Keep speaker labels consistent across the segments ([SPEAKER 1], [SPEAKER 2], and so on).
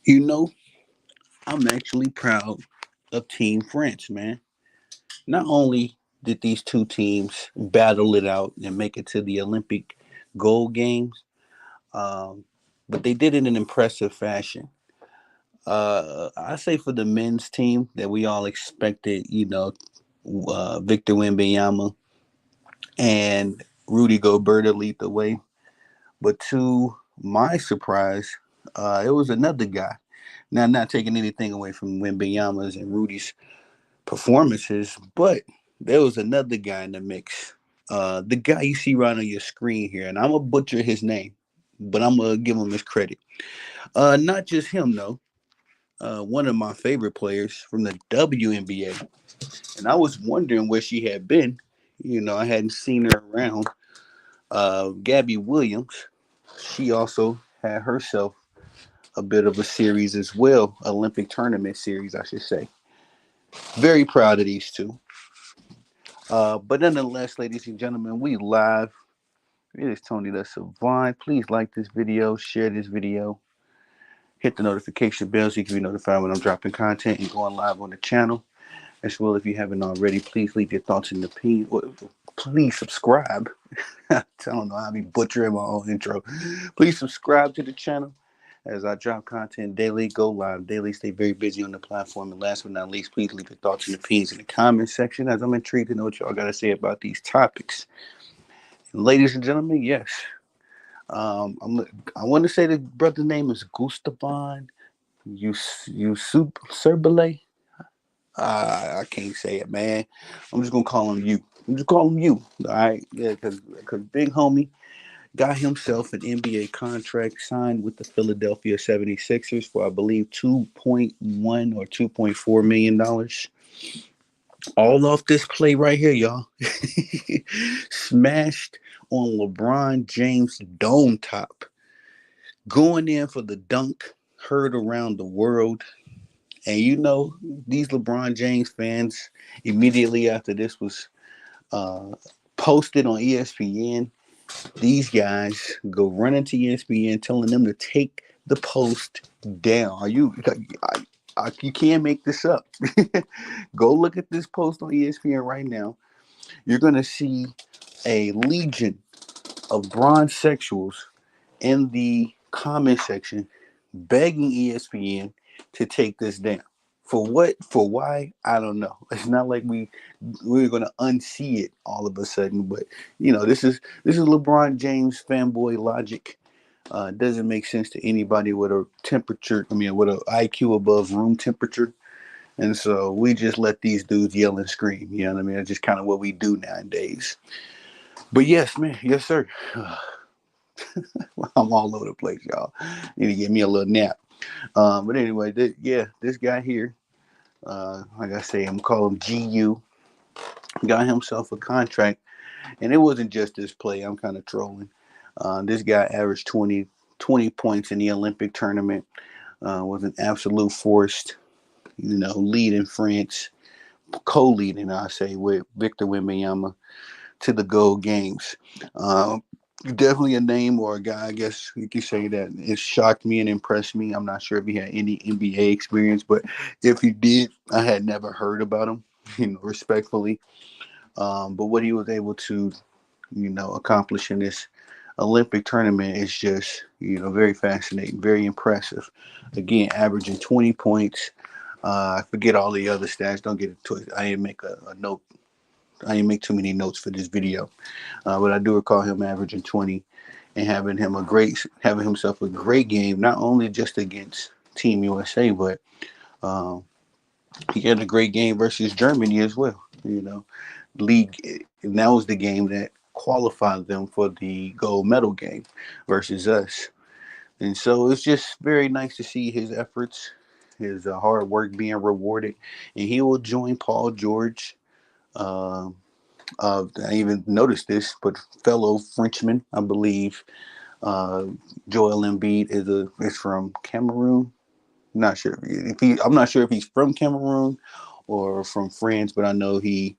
[SPEAKER 1] You know, I'm actually proud of Team France, man. Not only did these two teams battle it out and make it to the Olympic gold games, um, but they did it in impressive fashion. I say for the men's team that we all expected, Victor Wembanyama and Rudy Gobert to lead the way. But to my surprise, it was another guy. Now, not taking anything away from Wembanyama's and Rudy's performances, but there was another guy in the mix. The guy you see right on your screen here, and I'm gonna butcher his name, but I'm gonna give him his credit. Not just him though. One of my favorite players from the WNBA, and I was wondering where she had been. I hadn't seen her around. Gabby Williams, she also had herself a bit of a series as well, Olympic tournament series, I should say. Very proud of these two. But nonetheless, ladies and gentlemen, we live. It is Tony the Savant. Please like this video, share this video, hit the notification bell so you can be notified when I'm dropping content and going live on the channel. As well, if you haven't already, please leave your thoughts in the page. Please subscribe. I don't know how I be butchering my own intro. Please subscribe to the channel as I drop content daily, go live daily, stay very busy on the platform. And last but not least, please leave your thoughts and opinions in the comment section as I'm intrigued to know what y'all got to say about these topics. And ladies and gentlemen, yes, I want to say the brother's name is Gustavan Serbele. I can't say it, man. I'm just gonna call him you. I'm just calling him you. All right, yeah, because big homie got himself an NBA contract signed with the Philadelphia 76ers for I believe 2.1 or 2.4 million dollars. All off this play right here, y'all. Smashed on LeBron James' dome top, going in for the dunk, heard around the world. And these LeBron James fans immediately after this was uh, posted on ESPN, these guys go running to ESPN telling them to take the post down. You can't make this up. Go look at this post on ESPN right now. You're gonna see a legion of bronze sexuals in the comment section begging ESPN to take this down. For what? For why? I don't know. It's not like we're gonna unsee it all of a sudden, but this is LeBron James fanboy logic. Doesn't make sense to anybody with a temperature. I mean, with an IQ above room temperature. And so we just let these dudes yell and scream. You know what I mean? It's just kind of what we do nowadays. But yes, man, yes, sir. I'm all over the place, y'all. Need to give me a little nap. But anyway, this guy here, like I say, I'm calling GU, got himself a contract, and it wasn't just this play. I'm kind of trolling. This guy averaged 20 points in the Olympic tournament. Was an absolute force, leading France, co-leading, I say, with Victor Wembanyama to the gold games. Definitely a name or a guy, I guess you could say that it shocked me and impressed me. I'm not sure if he had any NBA experience, but if he did, I had never heard about him, respectfully. But what he was able to, accomplish in this Olympic tournament is just, very fascinating, very impressive. Again, averaging 20 points. I forget all the other stats. Don't get it twisted. I didn't make a note. I didn't make too many notes for this video, but I do recall him averaging 20 and having himself a great game, not only just against Team USA, but um, he had a great game versus Germany as well. League, and that was the game that qualified them for the gold medal game versus us. And so it's just very nice to see his efforts, his hard work being rewarded, and he will join Paul George. Uh, I even noticed this, but fellow Frenchman, I believe, uh, Joel Embiid is from Cameroon. Not sure if he. I'm not sure if he's from Cameroon or from France, but I know he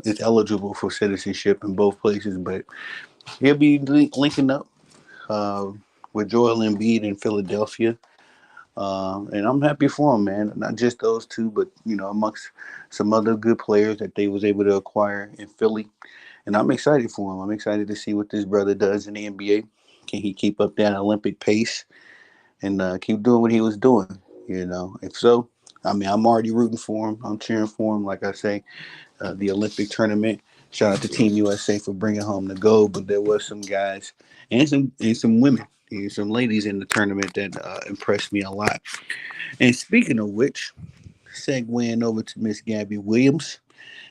[SPEAKER 1] is eligible for citizenship in both places. But he'll be linking up uh, with Joel Embiid in Philadelphia. And I'm happy for him, man. Not just those two, but amongst some other good players that they was able to acquire in Philly. And I'm excited for him. I'm excited to see what this brother does in the NBA. Can he keep up that Olympic pace and keep doing what he was doing? If so, I mean, I'm already rooting for him. I'm cheering for him. Like I say, the Olympic tournament. Shout out to Team USA for bringing home the gold. But there was some guys and some women and some ladies in the tournament that impressed me a lot. And speaking of which, segueing over to Miss Gabby Williams,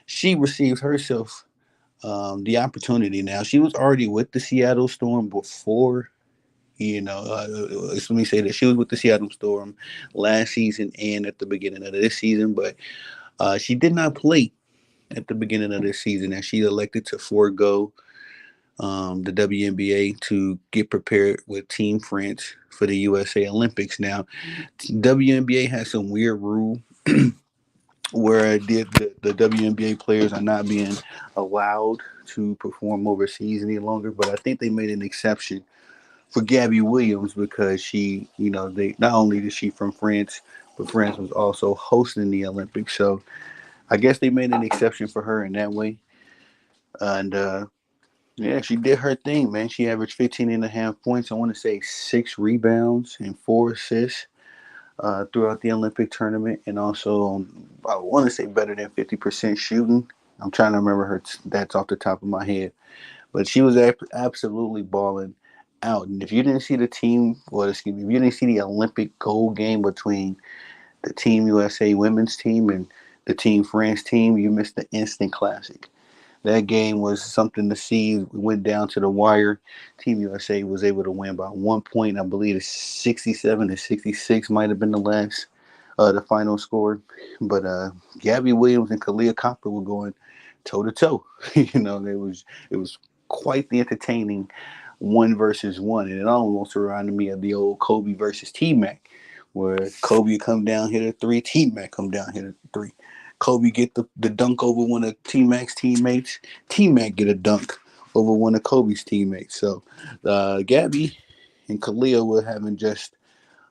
[SPEAKER 1] she received herself the opportunity. Now she was already with the Seattle Storm before. Let me say that she was with the Seattle Storm last season and at the beginning of this season, but she did not play at the beginning of this season, and she elected to forego the WNBA to get prepared with Team France for the USA Olympics. Now, WNBA has some weird rule where the WNBA players are not being allowed to perform overseas any longer, but I think they made an exception for Gabby Williams because they not only is she from France, but France was also hosting the Olympics. So I guess they made an exception for her in that way. And yeah, she did her thing, man. She averaged 15 and a half points. I want to say 6 rebounds and 4 assists throughout the Olympic tournament. And also, I want to say better than 50% shooting. I'm trying to remember her stats off the top of my head. But she was absolutely balling out. And if you didn't see the team, well, excuse me, if you didn't see the Olympic gold game between the Team USA women's team and the Team France team, you missed the instant classic. That game was something to see. We went down to the wire. Team USA was able to win by 1 point. I believe it's 67 to 66 might have been the final score. But Gabby Williams and Kalia Copper were going toe to toe. It was quite the entertaining one versus one, and it almost reminded me of the old Kobe versus T Mac, where Kobe come down hit a three, T Mac come down hit a three. Kobe get the dunk over one of T Mac's teammates. T Mac get a dunk over one of Kobe's teammates. So Gabby and Kalia were having just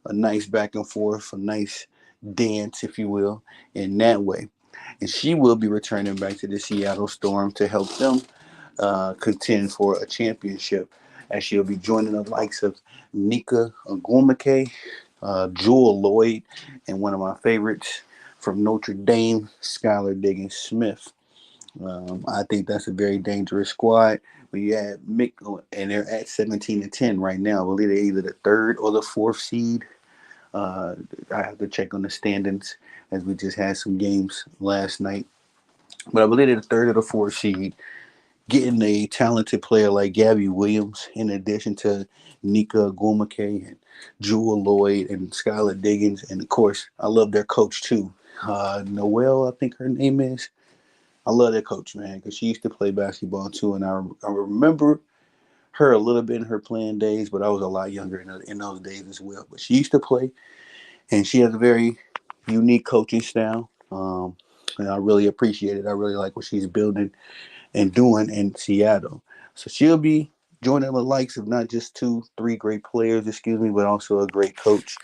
[SPEAKER 1] a nice back and forth, a nice dance, if you will, in that way. And she will be returning back to the Seattle Storm to help them contend for a championship, as she'll be joining the likes of Nika Ogwumike, Jewel Lloyd, and one of my favorites from Notre Dame, Skylar Diggins Smith. I think that's a very dangerous squad. We had Mick, and they're at 17-10 right now. I believe they're either the third or the fourth seed. Uh, I have to check on the standings as we just had some games last night. But I believe they're the third or the fourth seed. Getting a talented player like Gabby Williams, in addition to Nika Gumake and Jewel Lloyd and Skylar Diggins, and of course, I love their coach too, Noelle, I think her name is. I love that coach, man, because she used to play basketball too, and I remember her a little bit in her playing days, but I was a lot younger in those days as well. But she used to play, and she has a very unique coaching style, and I really appreciate it. I really like what she's building and doing in Seattle. So she'll be joining the likes of not just two, three great players, excuse me, but also a great coach.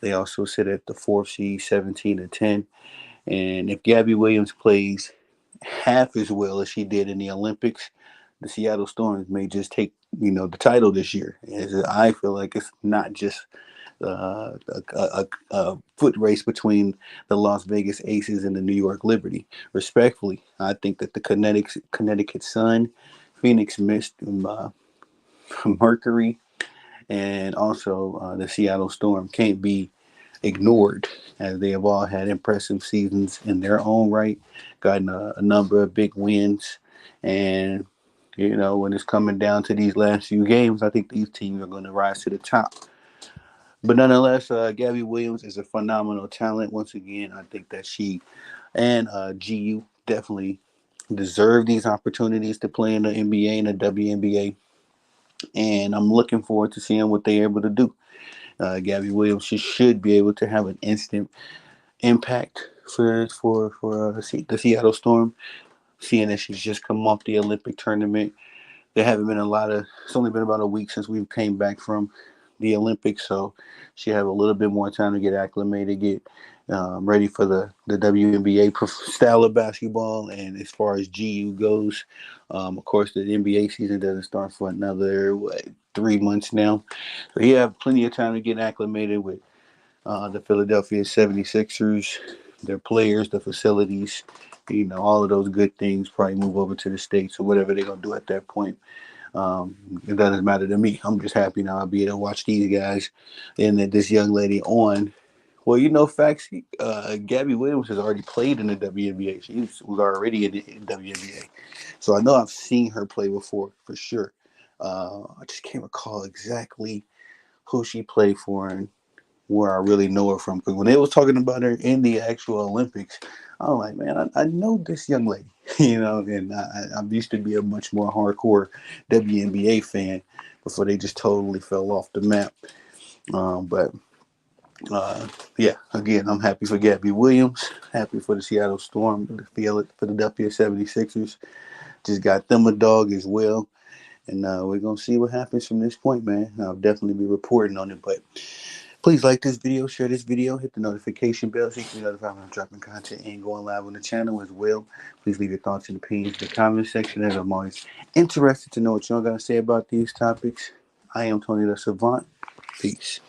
[SPEAKER 1] They also sit at the fourth seed, 17-10. And if Gabby Williams plays half as well as she did in the Olympics, the Seattle Storms may just take the title this year. As I feel like it's not just a foot race between the Las Vegas Aces and the New York Liberty. Respectfully, I think that the Connecticut Sun, Phoenix Mist, Mercury, and also the Seattle Storm can't be ignored, as they have all had impressive seasons in their own right, gotten a number of big wins, and when it's coming down to these last few games, I think these teams are going to rise to the top. But nonetheless, Gabby Williams is a phenomenal talent. Once again, I think that she and GU definitely deserve these opportunities to play in the NBA and the WNBA. And I'm looking forward to seeing what they're able to do. Gabby Williams, she should be able to have an instant impact for the Seattle Storm, seeing that she's just come off the Olympic tournament. There haven't been a lot of. It's only been about a week since we came back from the Olympics, so she have a little bit more time to get acclimated, get ready for the WNBA style of basketball. And as far as GU goes, of course, the NBA season doesn't start for another 3 months now. So you have plenty of time to get acclimated with the Philadelphia 76ers, their players, the facilities, all of those good things. Probably move over to the States or whatever they're going to do at that point. It doesn't matter to me. I'm just happy now I'll be able to watch these guys and that this young lady on. Well, facts. Gabby Williams has already played in the WNBA. She was already in the WNBA, so I know I've seen her play before for sure. I just can't recall exactly who she played for and where I really know her from. Because when they was talking about her in the actual Olympics, I was like, man, I know this young lady, And I used to be a much more hardcore WNBA fan before they just totally fell off the map. But yeah, again, I'm happy for Gabby Williams, happy for the Seattle Storm, the Philadelphia 76ers. Just got them a dog as well. And we're going to see what happens from this point, man. I'll definitely be reporting on it. But please like this video, share this video, hit the notification bell so you can be notified when I'm dropping content and going live on the channel as well. Please leave your thoughts and opinions in the comment section, as I'm always interested to know what y'all got to say about these topics. I am Tony the Savant. Peace.